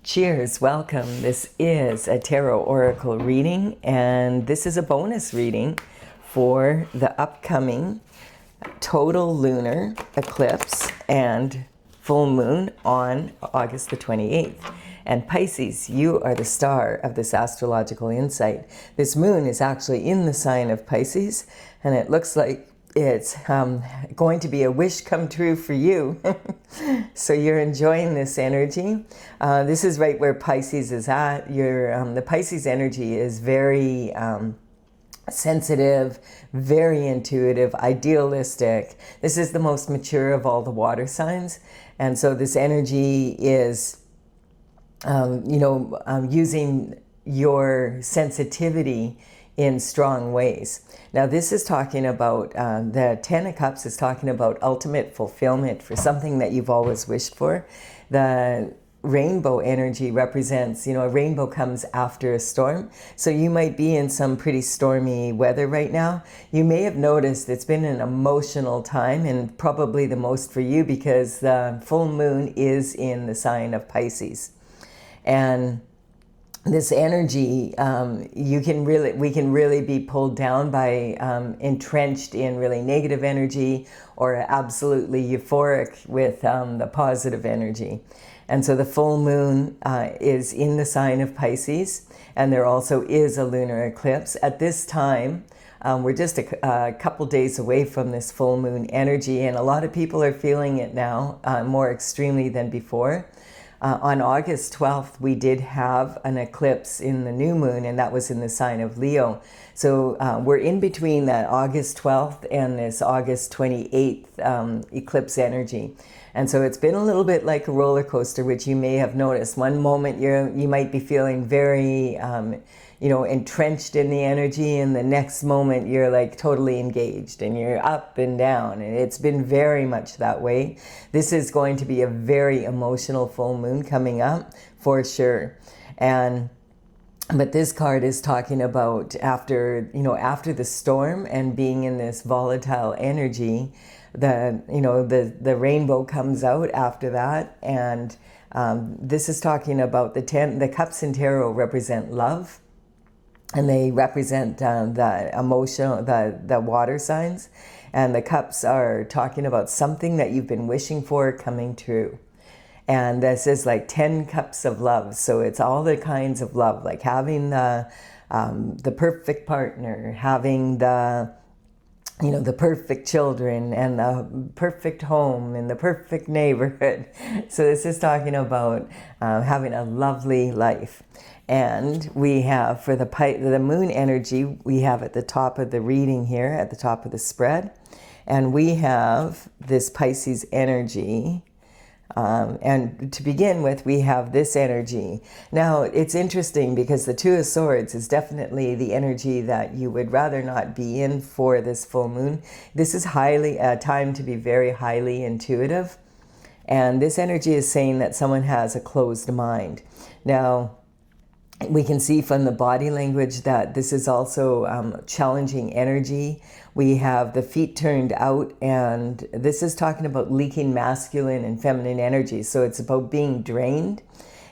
Cheers, welcome. This is a tarot oracle reading, and this is a bonus reading for the upcoming total lunar eclipse and full moon on August the 28th. And Pisces, you are the star of this astrological insight. This moon is actually in the sign of Pisces, and it looks like it's going to be a wish come true for you. So you're enjoying this energy. This is right where Pisces is at. The Pisces energy is very sensitive, very intuitive, idealistic. This is the most mature of all the water signs. And so this energy is, using your sensitivity in strong ways. Now this is talking about, the Ten of Cups is talking about ultimate fulfillment for something that you've always wished for. The rainbow energy represents, a rainbow comes after a storm. So you might be in some pretty stormy weather right now. You may have noticed it's been an emotional time, and probably the most for you because the full moon is in the sign of Pisces. And this energy, we can really be pulled down by entrenched in really negative energy, or absolutely euphoric with the positive energy. And so the full moon is in the sign of Pisces, and there also is a lunar eclipse. At this time, we're just a couple days away from this full moon energy, and a lot of people are feeling it now more extremely than before. On August 12th, we did have an eclipse in the new moon, and that was in the sign of Leo. So we're in between that August 12th and this August 28th eclipse energy. And so it's been a little bit like a roller coaster, which you may have noticed. One moment you might be feeling very entrenched in the energy, and the next moment you're like totally engaged and you're up and down, and it's been very much that way. This is going to be a very emotional full moon coming up for sure. But this card is talking about after the storm and being in this volatile energy, the rainbow comes out after that. And this is talking about the cups in tarot represent love. And they represent the emotional, the water signs. And the cups are talking about something that you've been wishing for coming true. And this is like 10 cups of love. So it's all the kinds of love, like having the perfect partner, having the perfect children, and the perfect home, and the perfect neighborhood. So this is talking about having a lovely life. And we have, for the moon energy, we have at the top of the reading here, at the top of the spread, and we have this Pisces energy. And to begin with, we have this energy. Now, it's interesting because the Two of Swords is definitely the energy that you would rather not be in for this full moon. This is a time to be very highly intuitive. And this energy is saying that someone has a closed mind. Now, we can see from the body language that this is also challenging energy. We have the feet turned out, and this is talking about leaking masculine and feminine energy. So it's about being drained,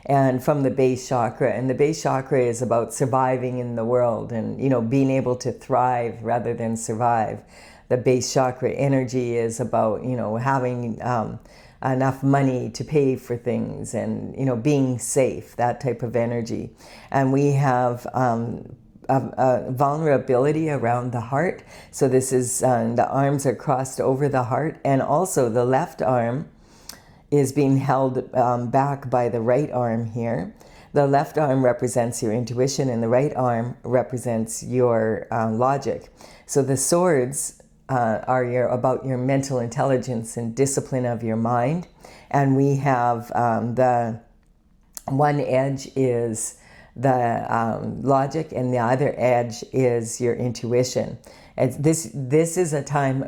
and from the base chakra. And the base chakra is about surviving in the world and, being able to thrive rather than survive. The base chakra energy is about, having enough money to pay for things and, being safe, that type of energy. And we have a vulnerability around the heart. So this is, the arms are crossed over the heart, and also the left arm is being held back by the right arm here. The left arm represents your intuition, and the right arm represents your logic. So the swords are about your mental intelligence and discipline of your mind. And we have the one edge is the logic, and the other edge is your intuition. And this is a time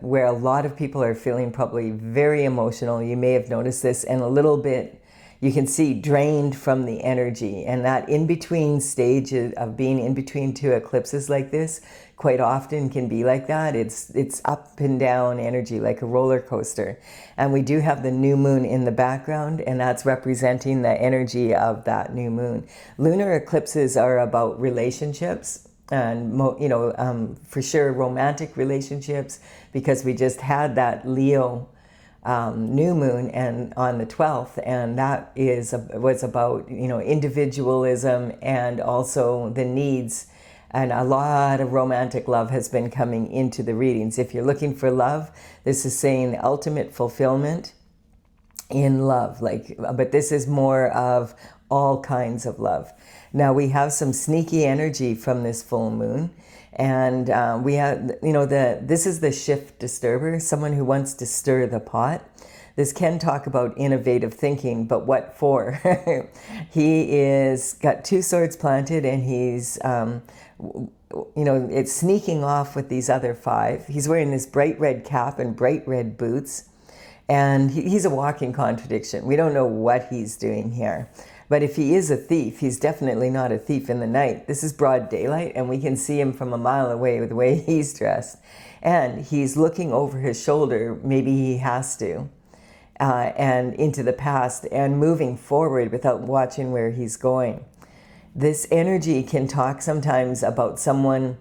where a lot of people are feeling probably very emotional. You may have noticed this, and a little bit, you can see, drained from the energy. And that in-between stage of being in between two eclipses like this quite often can be like that. It's up and down energy, like a roller coaster. And we do have the new moon in the background, and that's representing the energy of that new moon. Lunar eclipses are about relationships, and for sure romantic relationships, because we just had that Leo new moon and on the 12th, and that was about individualism and also the needs. And a lot of romantic love has been coming into the readings. If you're looking for love, this is saying the ultimate fulfillment in love. But this is more of all kinds of love. Now we have some sneaky energy from this full moon. And we have, this is the shift disturber, someone who wants to stir the pot. This can talk about innovative thinking, but what for? He is got two swords planted, and he's, it's sneaking off with these other five. He's wearing this bright red cap and bright red boots, and he's a walking contradiction. We don't know what he's doing here. But if he is a thief, he's definitely not a thief in the night. This is broad daylight, and we can see him from a mile away with the way he's dressed. And he's looking over his shoulder, maybe he has to, and into the past, and moving forward without watching where he's going. This energy can talk sometimes about someone.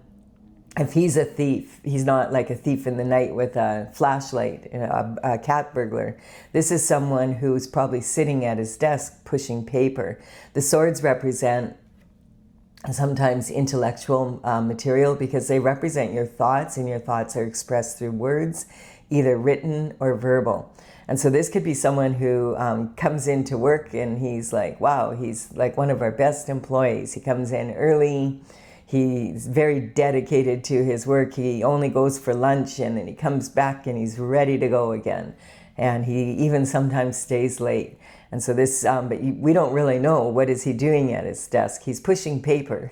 If he's a thief, he's not like a thief in the night with a flashlight, a cat burglar. This is someone who's probably sitting at his desk pushing paper. The swords represent sometimes intellectual material, because they represent your thoughts, and your thoughts are expressed through words, either written or verbal. And so this could be someone who comes into work and he's like, wow, he's like one of our best employees. He comes in early. He's very dedicated to his work. He only goes for lunch, and then he comes back and he's ready to go again. And he even sometimes stays late. And so this, but we don't really know what is he doing at his desk. He's pushing paper.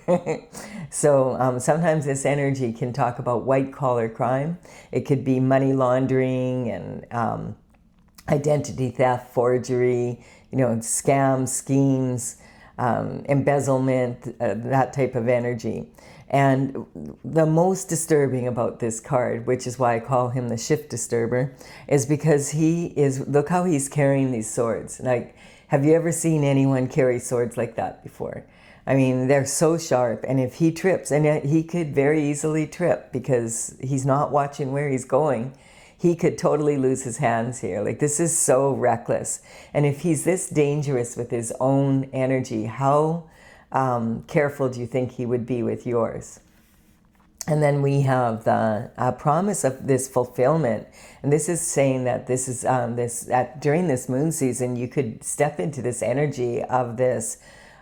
So sometimes this energy can talk about white collar crime. It could be money laundering and identity theft, forgery, scams, schemes, embezzlement, that type of energy. And the most disturbing about this card, which is why I call him the shift disturber, is because look how he's carrying these swords. Like, have you ever seen anyone carry swords like that before? I mean, they're so sharp, and if he trips, and he could very easily trip because he's not watching where he's going, he could totally lose his hands here. Like, this is so reckless. And if he's this dangerous with his own energy, how careful do you think he would be with yours? And then we have the promise of this fulfillment. And this is saying that this is during this moon season, you could step into this energy of this,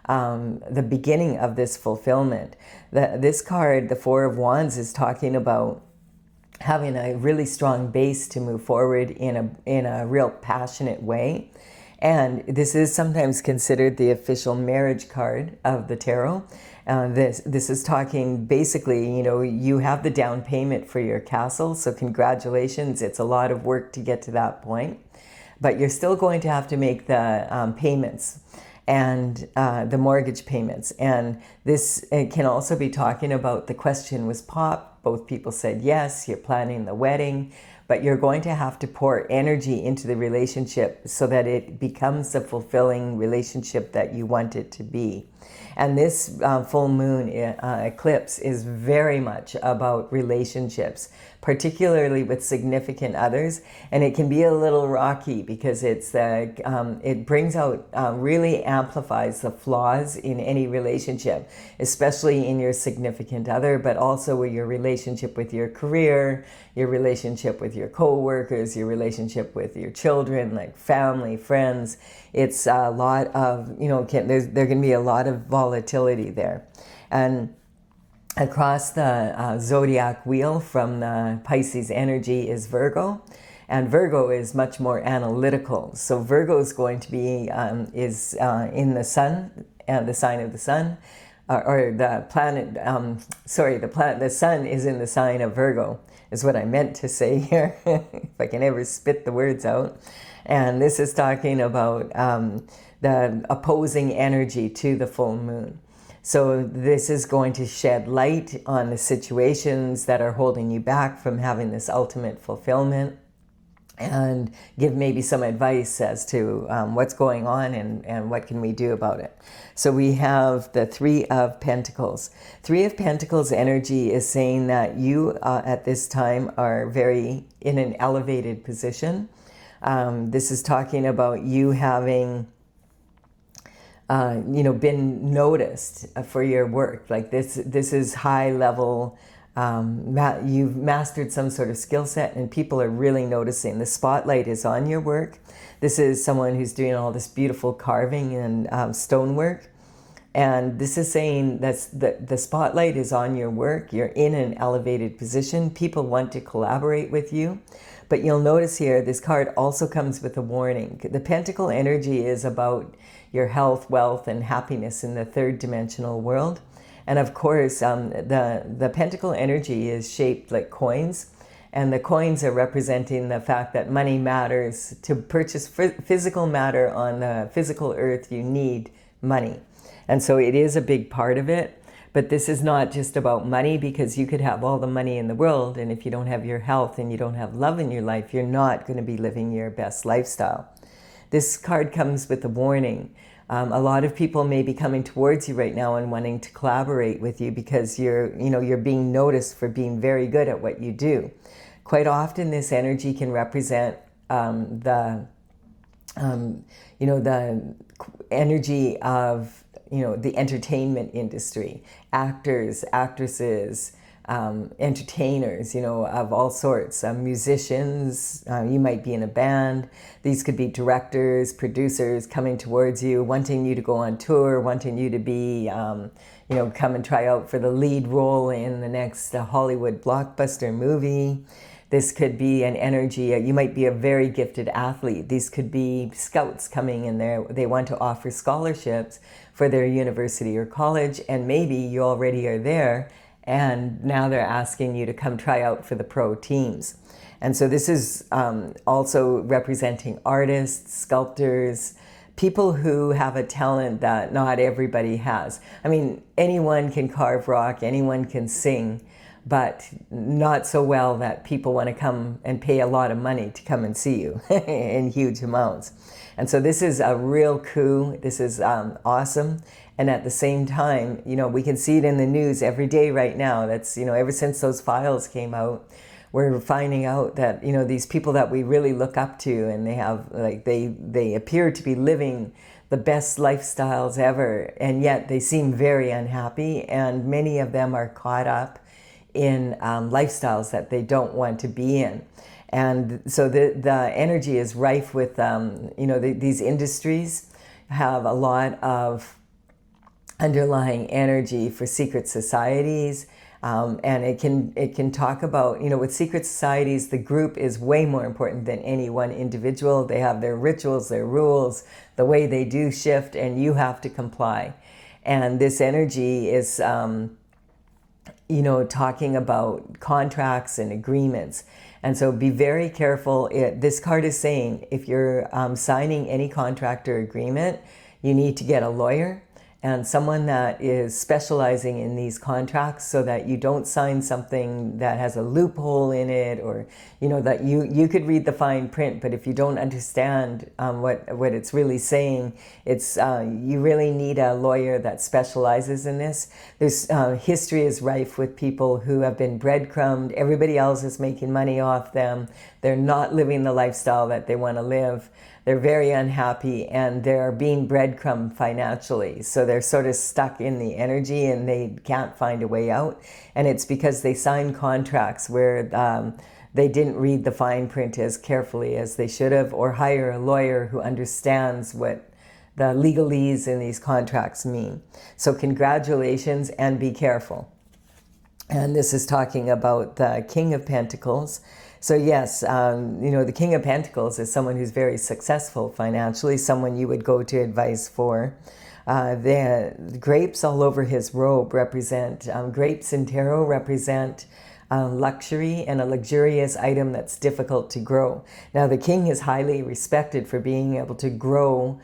the beginning of this fulfillment. This card, the Four of Wands, is talking about having a really strong base to move forward in a real passionate way. And this is sometimes considered the official marriage card of the tarot. This is talking basically, you have the down payment for your castle, so congratulations. It's a lot of work to get to that point, but you're still going to have to make the payments and the mortgage payments. And this can also be talking about, the question was popped. Both people said yes, you're planning the wedding, but you're going to have to pour energy into the relationship so that it becomes the fulfilling relationship that you want it to be. And this full moon eclipse is very much about relationships, particularly with significant others. And it can be a little rocky because it brings out, really amplifies the flaws in any relationship, especially in your significant other, but also with your relationship with your career, your relationship with your co-workers, your relationship with your children, like family, friends. It's a lot of, there can be a lot of volatility there. And across the zodiac wheel from the Pisces energy is Virgo. And Virgo is much more analytical. So Virgo is going to be, in the sun, the sign of the sun, or the planet, the sun is in the sign of Virgo, is what I meant to say here, if I can ever spit the words out. And this is talking about the opposing energy to the full moon. So this is going to shed light on the situations that are holding you back from having this ultimate fulfillment, and give maybe some advice as to what's going on and what can we do about it. So we have the Three of Pentacles. Three of Pentacles energy is saying that you at this time are very in an elevated position. This is talking about you having been noticed for your work. Like this is high level. You've mastered some sort of skill set and people are really noticing. The spotlight is on your work. This is someone who's doing all this beautiful carving and stonework. And this is saying that the spotlight is on your work. You're in an elevated position. People want to collaborate with you. But you'll notice here, this card also comes with a warning. The Pentacle energy is about your health, wealth, and happiness in the third dimensional world. And of course, the Pentacle energy is shaped like coins. And the coins are representing the fact that money matters. To purchase physical matter on the physical earth, you need money. And so it is a big part of it. But this is not just about money, because you could have all the money in the world, and if you don't have your health and you don't have love in your life, you're not going to be living your best lifestyle. This card comes with a warning. A lot of people may be coming towards you right now and wanting to collaborate with you because you're being noticed for being very good at what you do. Quite often, this energy can represent the energy of the entertainment industry, actors, actresses, entertainers, of all sorts, musicians. You might be in a band. These could be directors, producers coming towards you, wanting you to go on tour, wanting you to be, come and try out for the lead role in the next Hollywood blockbuster movie. This could be an energy, you might be a very gifted athlete. These could be scouts coming in there. They want to offer scholarships for their university or college, and maybe you already are there, and now they're asking you to come try out for the pro teams. And so this is also representing artists, sculptors, people who have a talent that not everybody has. I mean, anyone can carve rock, anyone can sing, but not so well that people want to come and pay a lot of money to come and see you in huge amounts. And so this is a real coup. This is awesome. And at the same time, we can see it in the news every day right now. That's, ever since those files came out, we're finding out that, these people that we really look up to, and they have, they appear to be living the best lifestyles ever, and yet they seem very unhappy, and many of them are caught up in lifestyles that they don't want to be in. And so the energy is rife with, these industries have a lot of underlying energy for secret societies. And it can talk about, with secret societies, the group is way more important than any one individual. They have their rituals, their rules, the way they do shift, and you have to comply. And this energy is, talking about contracts and agreements. And so be very careful. This card is saying if you're signing any contract or agreement, you need to get a lawyer and someone that is specializing in these contracts, so that you don't sign something that has a loophole in it, or that you could read the fine print, but if you don't understand what it's really saying, it's you really need a lawyer that specializes in this. There's history is rife with people who have been breadcrumbed. Everybody else is making money off them. They're not living the lifestyle that they want to live. They're very unhappy, and they're being breadcrumbed financially. So they're sort of stuck in the energy and they can't find a way out. And it's because they signed contracts where they didn't read the fine print as carefully as they should have, or hire a lawyer who understands what the legalese in these contracts mean. So congratulations, and be careful. And this is talking about the King of Pentacles. So yes, the King of Pentacles is someone who's very successful financially, someone you would go to advice for. The grapes all over his robe represent, grapes in tarot represent luxury and a luxurious item that's difficult to grow. Now, the king is highly respected for being able to grow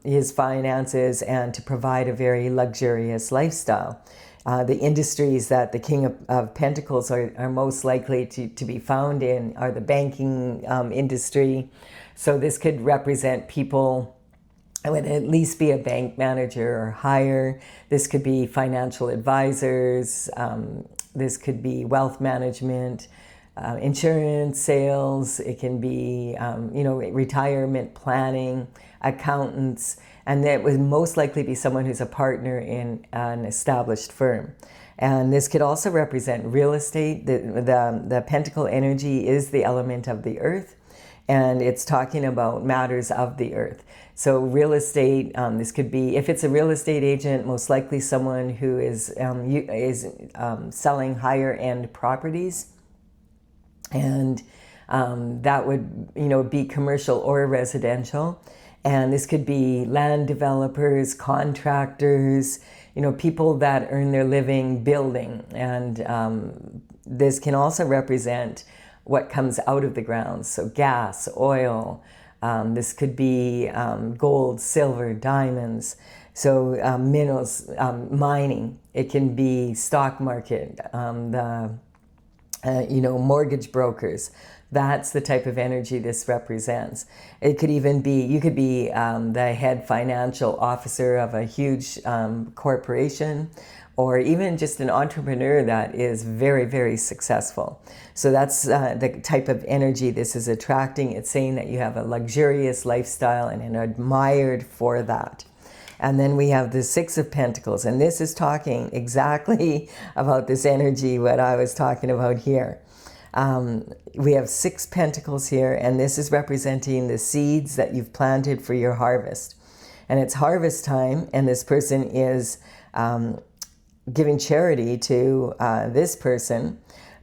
his finances and to provide a very luxurious lifestyle. The industries that the King of Pentacles are most likely to be found in are the banking industry. So this could represent people, it would at least be a bank manager or higher. This could be financial advisors. This could be wealth management, insurance, sales. It can be, retirement planning, accountants. And that would most likely be someone who's a partner in an established firm. And this could also represent real estate. The pentacle energy is the element of the earth, and it's talking about matters of the earth. So real estate, this could be, if it's a real estate agent, most likely someone who is selling higher end properties. And that would, be commercial or residential. And this could be land developers, contractors, people that earn their living building. And this can also represent what comes out of the ground. So gas, oil, this could be gold, silver, diamonds. So minerals, mining. It can be stock market, mortgage brokers. That's the type of energy this represents. It could even be, you could be the head financial officer of a huge corporation, or even just an entrepreneur that is very, very successful. So that's the type of energy this is attracting. It's saying that you have a luxurious lifestyle and are admired for that. And then we have the Six of Pentacles, and this is talking exactly about this energy, what I was talking about here. We have 6 pentacles here, and this is representing the seeds that you've planted for your harvest. And it's harvest time, and this person is giving charity to this person,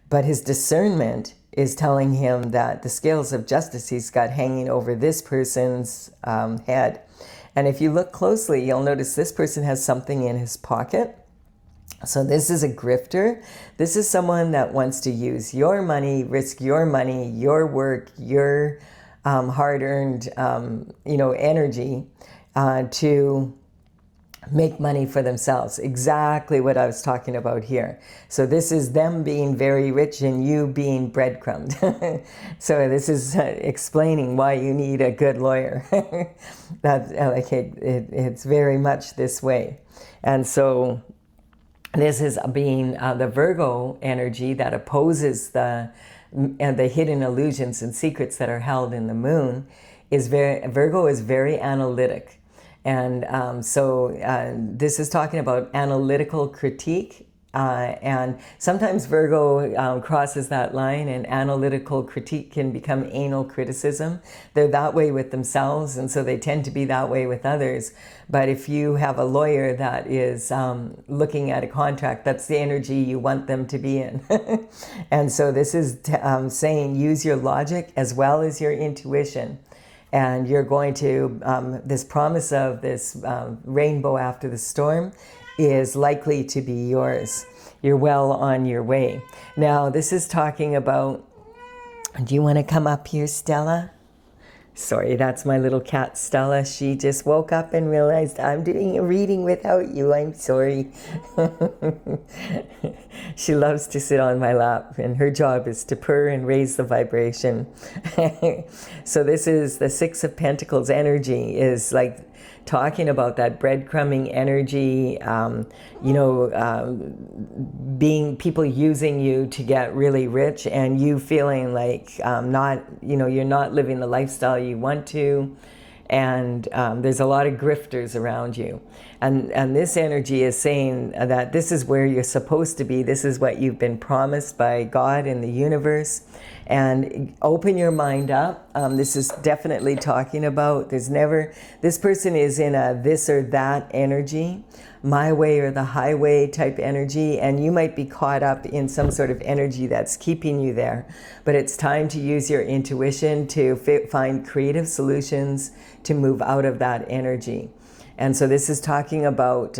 but his discernment is telling him that the scales of justice he's got hanging over this person's head. And if you look closely, you'll notice this person has something in his pocket. So this is a grifter. This is someone that wants to use your money, risk your money, your work, your hard-earned, energy to make money for themselves. Exactly what I was talking about here. So this is them being very rich and you being breadcrumbed. So this is explaining why you need a good lawyer. It's very much this way. And so this is being the Virgo energy that opposes the hidden illusions and secrets that are held in the moon. Virgo is very analytic. And this is talking about analytical critique. And sometimes Virgo crosses that line, and analytical critique can become anal criticism. They're that way with themselves, and so they tend to be that way with others. But if you have a lawyer that is looking at a contract, that's the energy you want them to be in. And so this is saying use your logic as well as your intuition. And you're going to, this promise of this rainbow after the storm is likely to be yours. You're well on your way. Now, this is talking about, do you want to come up here, Stella? Sorry, that's my little cat, Stella. She just woke up and realized I'm doing a reading without you. I'm sorry. She loves to sit on my lap, and her job is to purr and raise the vibration. So this is the Six of Pentacles energy, is like talking about that breadcrumbing energy, being people using you to get really rich, and you feeling like you're not living the lifestyle you want to, and there's a lot of grifters around you. And this energy is saying that this is where you're supposed to be. This is what you've been promised by God and the universe. And open your mind up. This is definitely talking about, this person is in a this or that energy, my way or the highway type energy, and you might be caught up in some sort of energy that's keeping you there. But it's time to use your intuition to find creative solutions to move out of that energy. And so this is talking about,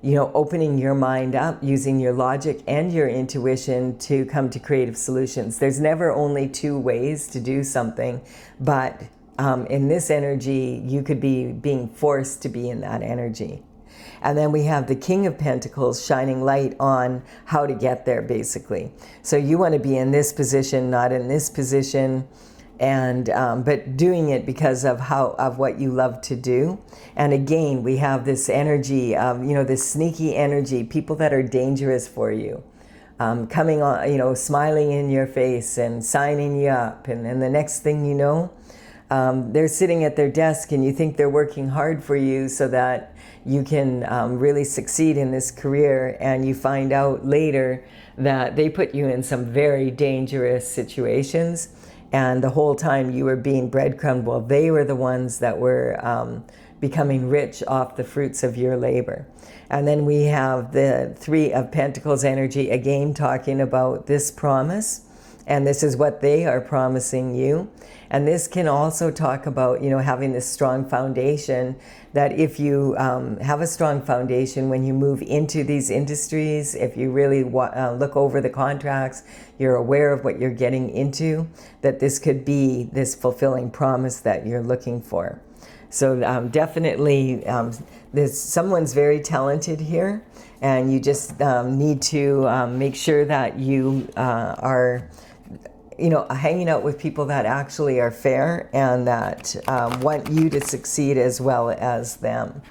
opening your mind up, using your logic and your intuition to come to creative solutions. There's never only two ways to do something, but in this energy, you could be being forced to be in that energy. And then we have the King of Pentacles shining light on how to get there, basically. So you want to be in this position, not in this position, and but doing it because of what you love to do. And again, we have this energy of, this sneaky energy, people that are dangerous for you, coming on, smiling in your face and signing you up. And then the next thing you know, they're sitting at their desk and you think they're working hard for you so that you can really succeed in this career, and you find out later that they put you in some very dangerous situations, and the whole time you were being breadcrumbed. Well, they were the ones that were becoming rich off the fruits of your labor. And then we have the Three of Pentacles energy, again talking about this promise, and this is what they are promising you. And this can also talk about, having this strong foundation, that if you have a strong foundation when you move into these industries, if you really look over the contracts, you're aware of what you're getting into, that this could be this fulfilling promise that you're looking for. So definitely, someone's very talented here, and you just need to make sure that you are hanging out with people that actually are fair and that want you to succeed as well as them.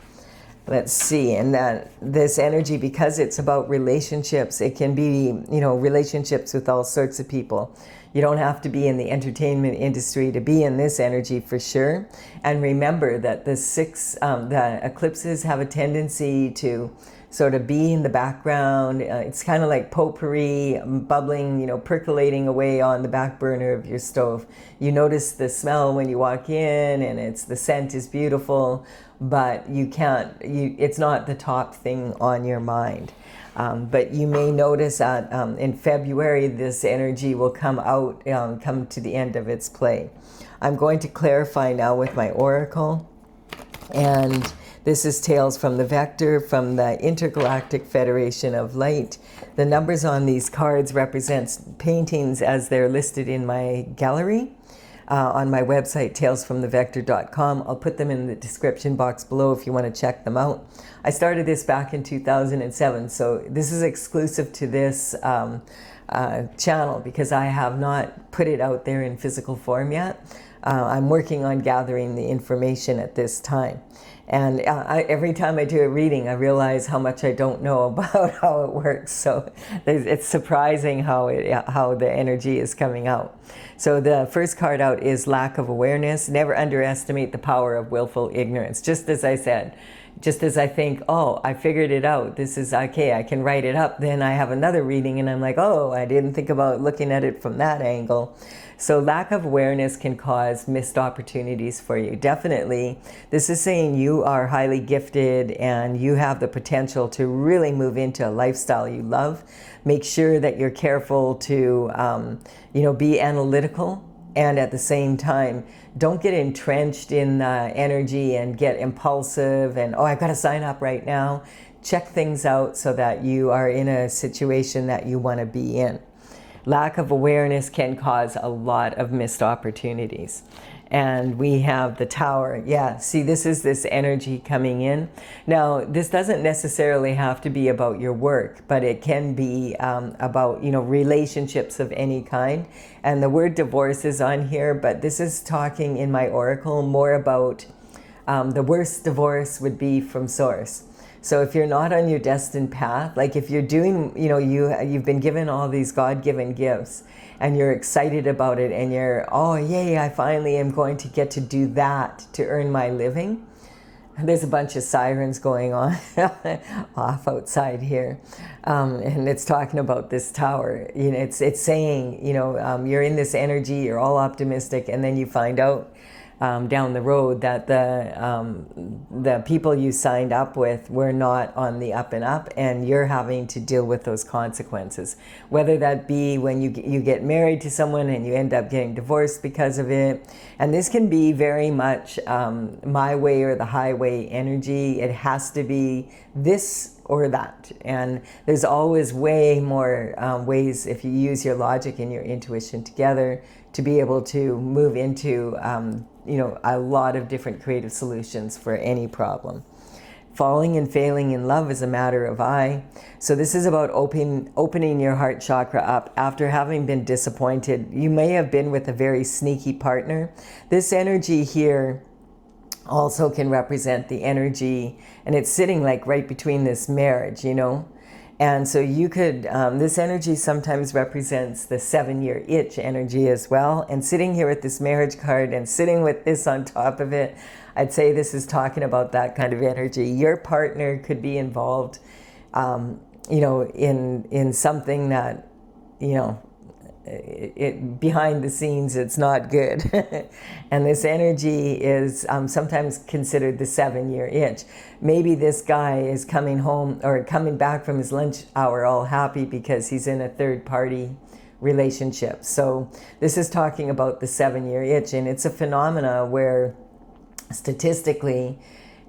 Let's see, and that this energy, because it's about relationships, it can be, relationships with all sorts of people. You don't have to be in the entertainment industry to be in this energy, for sure. And remember that the eclipses have a tendency to sort of be in the background. It's kind of like potpourri, bubbling, percolating away on the back burner of your stove. You notice the smell when you walk in, and the scent is beautiful, but it's not the top thing on your mind. But you may notice that in February, this energy will come to the end of its play. I'm going to clarify now with my oracle, and this is Tales from the Vector from the Intergalactic Federation of Light. The numbers on these cards represents paintings as they're listed in my gallery on my website, talesfromthevector.com. I'll put them in the description box below if you want to check them out. I started this back in 2007, so this is exclusive to this channel because I have not put it out there in physical form yet. I'm working on gathering the information at this time. And every time I do a reading, I realize how much I don't know about how it works. So it's surprising how the energy is coming out. So the first card out is lack of awareness. Never underestimate the power of willful ignorance. Just as I said, just as I think, oh, I figured it out, this is okay, I can write it up, then I have another reading and I'm like, oh, I didn't think about looking at it from that angle. So lack of awareness can cause missed opportunities for you. Definitely, this is saying you are highly gifted and you have the potential to really move into a lifestyle you love. Make sure that you're careful to, be analytical, and at the same time, don't get entrenched in energy and get impulsive and, oh, I've got to sign up right now. Check things out so that you are in a situation that you want to be in. Lack of awareness can cause a lot of missed opportunities. And we have the Tower. Yeah, see, this is this energy coming in. Now, this doesn't necessarily have to be about your work, but it can be about, relationships of any kind. And the word divorce is on here, but this is talking in my oracle more about the worst divorce would be from source. So if you're not on your destined path, like if you're doing, you've been given all these God-given gifts and you're excited about it and you're, oh, yay, I finally am going to get to do that to earn my living. There's a bunch of sirens going on off outside here. And it's talking about this tower. It's saying, you're in this energy, you're all optimistic, and then you find out down the road that the people you signed up with were not on the up and up, and you're having to deal with those consequences. Whether that be when you get married to someone and you end up getting divorced because of it. And this can be very much my way or the highway energy. It has to be this or that. And there's always way more ways, if you use your logic and your intuition together, to be able to move into a lot of different creative solutions for any problem. Falling and failing in love is a matter of I. So this is about opening your heart chakra up after having been disappointed. You may have been with a very sneaky partner. This energy here also can represent the energy, and it's sitting like right between this marriage, And so you could, this energy sometimes represents the 7-year itch energy as well. And sitting here with this marriage card and sitting with this on top of it, I'd say this is talking about that kind of energy. Your partner could be involved, in something that, behind the scenes, it's not good. And this energy is sometimes considered the 7-year itch. Maybe this guy is coming home or coming back from his lunch hour all happy because he's in a third party relationship. So this is talking about the 7-year itch, and it's a phenomena where statistically,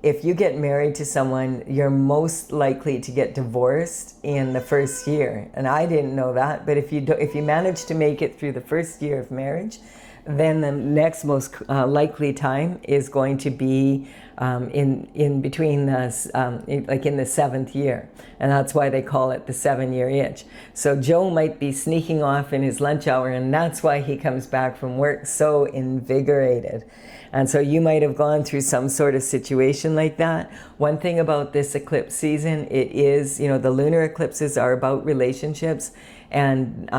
if you get married to someone, you're most likely to get divorced in the first year. And I didn't know that, but if you manage to make it through the first year of marriage, then the next most likely time is going to be in between like in the 7th year. And that's why they call it the 7-year itch. So Joe might be sneaking off in his lunch hour, and that's why he comes back from work so invigorated. And so you might have gone through some sort of situation like that. One thing about this eclipse season, it is, the lunar eclipses are about relationships, and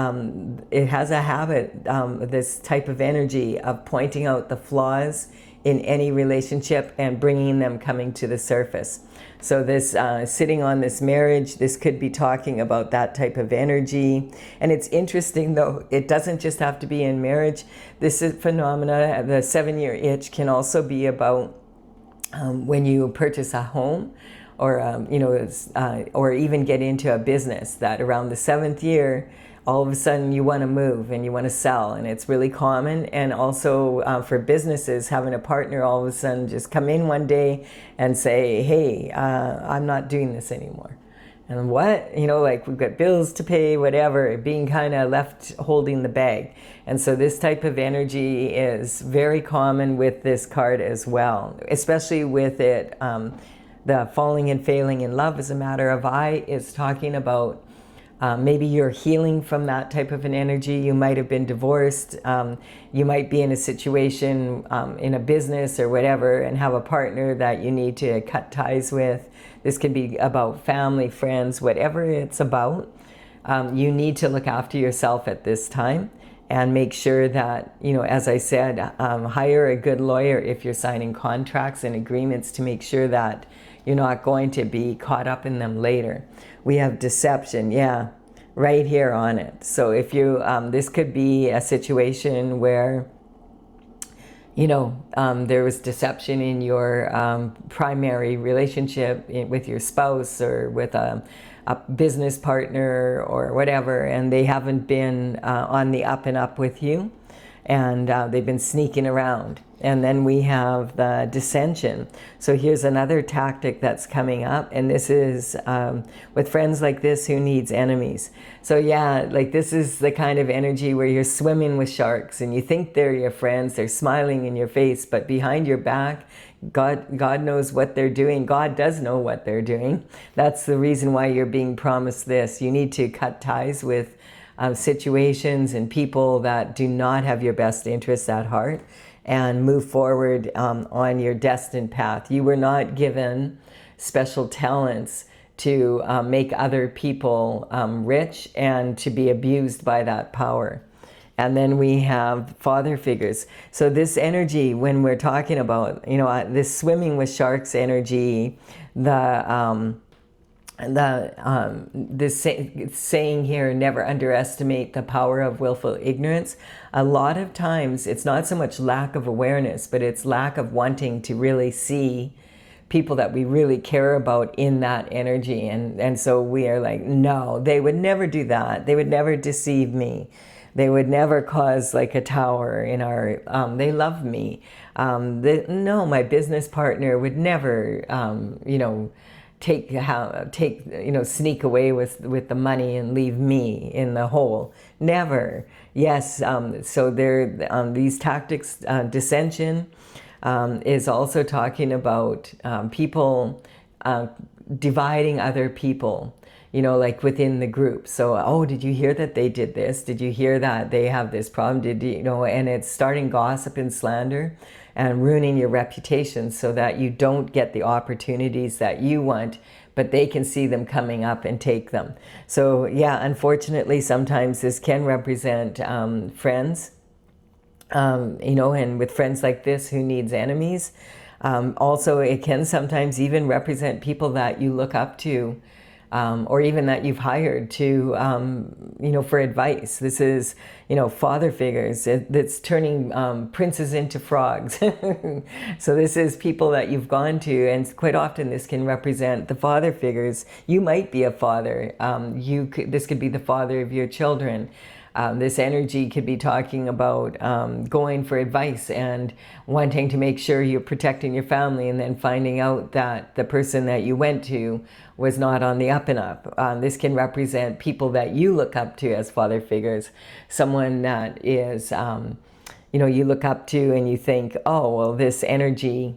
it has a habit, this type of energy of pointing out the flaws in any relationship and bringing them coming to the surface. So this sitting on this marriage, this could be talking about that type of energy. And it's interesting though, it doesn't just have to be in marriage. This is phenomena, the 7-year itch can also be about when you purchase a home, or or even get into a business, that around the 7th year, all of a sudden you want to move and you want to sell, and it's really common. And also for businesses, having a partner all of a sudden just come in one day and say, hey, I'm not doing this anymore. And what? Like, we've got bills to pay, whatever, being kind of left holding the bag. And so this type of energy is very common with this card as well, especially with it. The falling and failing in love is a matter of I is talking about maybe you're healing from that type of an energy. You might have been divorced. You might be in a situation in a business or whatever and have a partner that you need to cut ties with. This could be about family, friends, whatever it's about. You need to look after yourself at this time and make sure that, as I said, hire a good lawyer if you're signing contracts and agreements to make sure that you're not going to be caught up in them later. We have deception, yeah, right here on it. So if you, this could be a situation where, there was deception in your primary relationship with your spouse or with a business partner or whatever, and they haven't been on the up and up with you, and they've been sneaking around. And then we have the dissension. So here's another tactic that's coming up, and this is with friends like this, who needs enemies? So yeah, like this is the kind of energy where you're swimming with sharks and you think they're your friends, they're smiling in your face, but behind your back, God knows what they're doing. God does know what they're doing. That's the reason why you're being promised this. You need to cut ties with situations and people that do not have your best interests at heart, and move forward on your destined path. You were not given special talents to make other people rich and to be abused by that power. And then we have father figures. So this energy, when we're talking about, this swimming with sharks energy, the this saying here, never underestimate the power of willful ignorance. A lot of times it's not so much lack of awareness, but it's lack of wanting to really see people that we really care about in that energy. And so we are like, no, they would never do that. They would never deceive me. They would never cause like a tower in our, they love me. No, my business partner would never, you know, sneak away with the money and leave me in the hole. Never. Yes. So there, these tactics, dissension, is also talking about people dividing other people, you know, like within the group. So, oh, did you hear that they did this? Did you hear that they have this problem? Did you know? And it's starting gossip and slander and ruining your reputation so that you don't get the opportunities that you want, but they can see them coming up and take them. So yeah, unfortunately, sometimes this can represent friends, you know, and with friends like this, who needs enemies? Also, it can sometimes even represent people that you look up to, or even that you've hired to, you know, for advice. This is, you know, father figures. That's turning princes into frogs. So this is people that you've gone to, and quite often this can represent the father figures. You might be a father. This could be the father of your children. This energy could be talking about going for advice and wanting to make sure you're protecting your family, and then finding out that the person that you went to was not on the up and up. This can represent people that you look up to as father figures. Someone that is, you know, you look up to and you think, oh, well, this energy,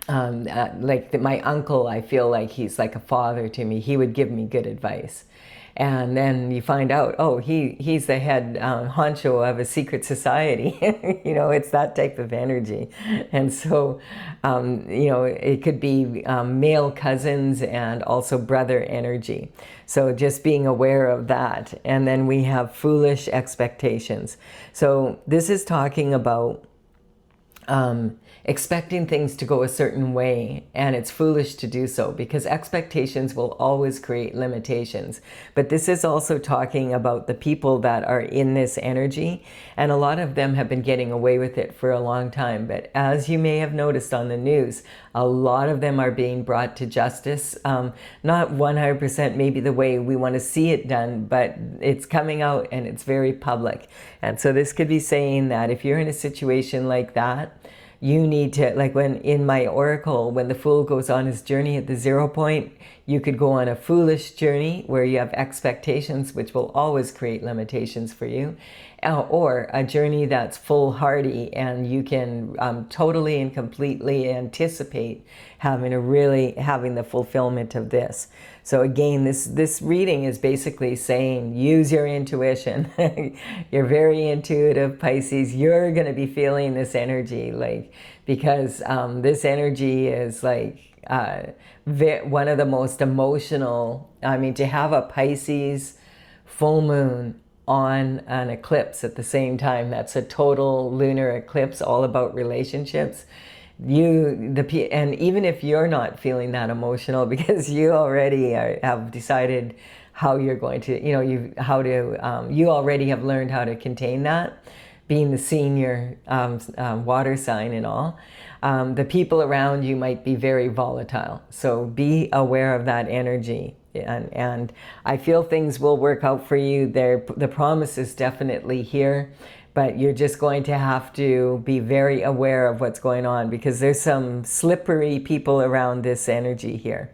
like my uncle, I feel like he's like a father to me. He would give me good advice. And then you find out, oh, he's the head honcho of a secret society. You know, it's that type of energy. And so, you know, it could be male cousins and also brother energy. So just being aware of that. And then we have foolish expectations. So this is talking about expecting things to go a certain way, and it's foolish to do so, because expectations will always create limitations. But this is also talking about the people that are in this energy, and a lot of them have been getting away with it for a long time. But as you may have noticed on the news, a lot of them are being brought to justice. Not 100% maybe the way we want to see it done, but it's coming out and it's very public. And so this could be saying that if you're in a situation like that, you need to, like when in my oracle, when the fool goes on his journey at the 0 point, you could go on a foolish journey where you have expectations, which will always create limitations for you, or a journey that's foolhardy, and you can totally and completely anticipate having the fulfillment of this. So again, this reading is basically saying, use your intuition. You're very intuitive, Pisces. You're going to be feeling this energy, like, because this energy is like one of the most emotional. I mean, to have a Pisces full moon on an eclipse at the same time, that's a total lunar eclipse, all about relationships. And even if you're not feeling that emotional, because you already have decided how you're going to, you know, you already have learned how to contain that, being the senior water sign and all. The people around you might be very volatile, so be aware of that energy. And I feel things will work out for you. The promise is definitely here, but you're just going to have to be very aware of what's going on, because there's some slippery people around this energy here.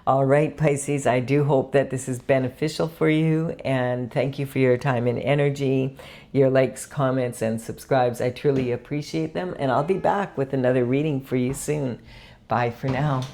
All right, Pisces, I do hope that this is beneficial for you, and thank you for your time and energy, your likes, comments, and subscribes. I truly appreciate them, and I'll be back with another reading for you soon. Bye for now.